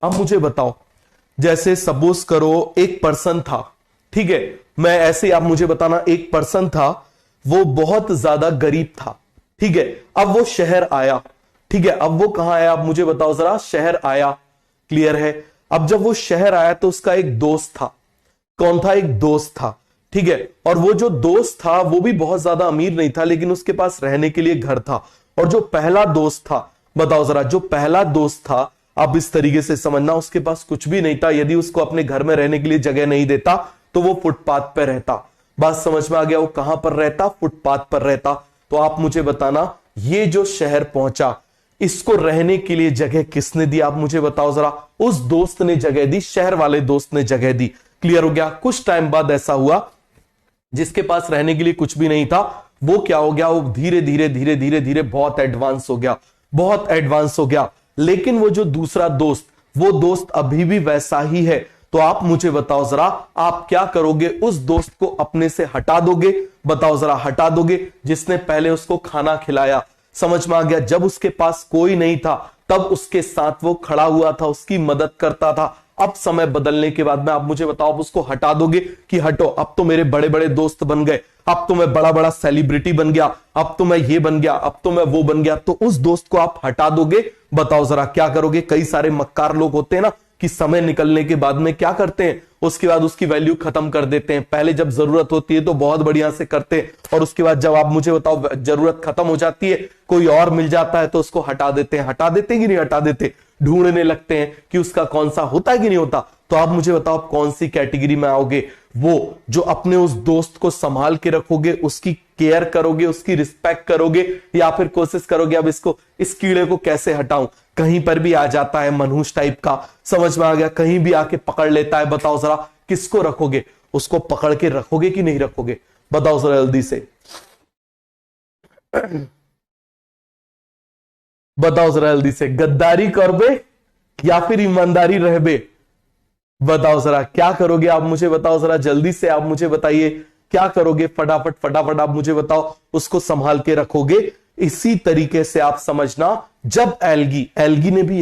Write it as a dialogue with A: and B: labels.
A: अब मुझे बताओ, जैसे सपोज करो एक पर्सन था, ठीक है, मैं ऐसे आप मुझे बताना, एक पर्सन था, वो बहुत ज्यादा गरीब था, ठीक है, अब वो शहर आया, ठीक है, अब वो कहां आया आप मुझे बताओ जरा, शहर आया, क्लियर है। अब जब वो शहर आया तो उसका एक दोस्त था, कौन था, एक दोस्त था, ठीक है, और वो जो दोस्त था वो भी बहुत ज्यादा अमीर नहीं था, लेकिन उसके पास रहने के लिए घर था। और जो पहला दोस्त था, बताओ जरा, जो पहला दोस्त था, आप इस तरीके से समझना, उसके पास कुछ भी नहीं था, यदि उसको अपने घर में रहने के लिए जगह नहीं देता तो वो फुटपाथ पर रहता। बात समझ में आ गया, वो कहां पर रहता, फुटपाथ पर रहता। तो आप मुझे बताना, ये जो शहर पहुंचा, इसको रहने के लिए जगह किसने दी, आप मुझे बताओ जरा। उस दोस्त ने जगह दी, शहर वाले दोस्त ने जगह दी। क्लियर हो गया। कुछ टाइम बाद ऐसा हुआ, जिसके पास रहने के लिए कुछ भी नहीं था, वो क्या हो गया, वो धीरे धीरे धीरे धीरे धीरे बहुत एडवांस हो गया, बहुत एडवांस हो गया। लेकिन वो जो दूसरा दोस्त, वो दोस्त अभी भी वैसा ही है। तो आप मुझे बताओ जरा, आप क्या करोगे, उस दोस्त को अपने से हटा दोगे, बताओ जरा, हटा दोगे, जिसने पहले उसको खाना खिलाया। समझ में आ गया, जब उसके पास कोई नहीं था तब उसके साथ वो खड़ा हुआ था, उसकी मदद करता था। अब समय बदलने के बाद में आप मुझे बताओ, आप उसको हटा दोगे कि हटो, अब तो मेरे बड़े बड़े दोस्त बन गए, अब तो मैं बड़ा बड़ा सेलिब्रिटी बन गया, अब तो मैं ये बन गया, अब तो मैं वो बन गया, तो उस दोस्त को आप हटा दोगे, बताओ जरा क्या करोगे। कई सारे मक्कार लोग होते हैं ना, कि समय निकलने के बाद में क्या करते हैं, उसके बाद उसकी वैल्यू खत्म कर देते हैं। पहले जब जरूरत होती है तो बहुत बढ़िया से करते हैं, और उसके बाद जब आप मुझे बताओ जरूरत खत्म हो जाती है, कोई और मिल जाता है, तो उसको हटा देते हैं। हटा देते कि नहीं हटा देते, ढूंढने लगते हैं कि उसका कौन सा होता है कि नहीं होता। तो आप मुझे बताओ, आप कौन सी कैटेगरी में आओगे, वो जो अपने उस दोस्त को संभाल के रखोगे, उसकी केयर करोगे, उसकी रिस्पेक्ट करोगे, या फिर कोशिश करोगे अब इसको, इस कीड़े को कैसे हटाऊं, कहीं पर भी आ जाता है मनहूस टाइप का, समझ में आ गया, कहीं भी आके पकड़ लेता है, बताओ जरा किसको रखोगे, उसको पकड़ के रखोगे कि नहीं रखोगे, बताओ जरा जल्दी से, बताओ जरा जल्दी से, गद्दारी करबे या फिर ईमानदारी रहबे, बताओ जरा क्या करोगे, आप मुझे बताओ जरा जल्दी से, आप मुझे बताइए क्या करोगे, फटाफट फटाफट आप मुझे बताओ। उसको संभाल के रखोगे। इसी तरीके से आप समझना, जब एल्गी ने भी